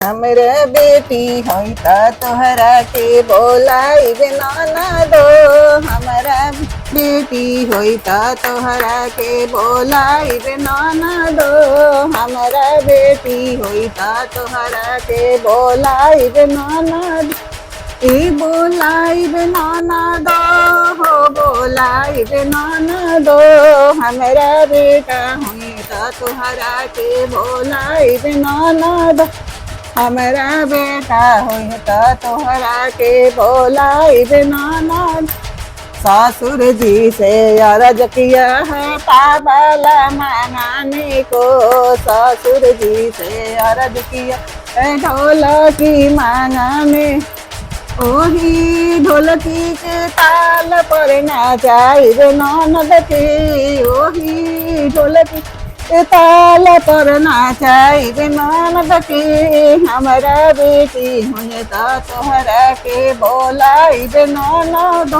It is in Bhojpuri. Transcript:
हमरे बेटी होई त तोहरा के बोलाइब ननदो। हमरा बेटी होई त तोहरा के बोलाइब ननदो। हमरा बेटी होई त तोहरा के बोलाइब ननद। ई बोलाइब ननदो हो बोलाइब ननदो। हमरा बेटा होई त तोहरा के बोलाइब ननद। हमरा बेटा होई त तोहरा के बोलाइब ननद। ससुर जी से अरज किया है पावला मंगाने को। ससुर जी से अरज किया है ढोलकी मंगाने। ओही ढोलकी के ताल पर नाचाइब ननद के। ओही ढोलकी के ताल पर नाचाइब ननद के। हमरा बेटी होई त तोहरा के बोलाइब ननद।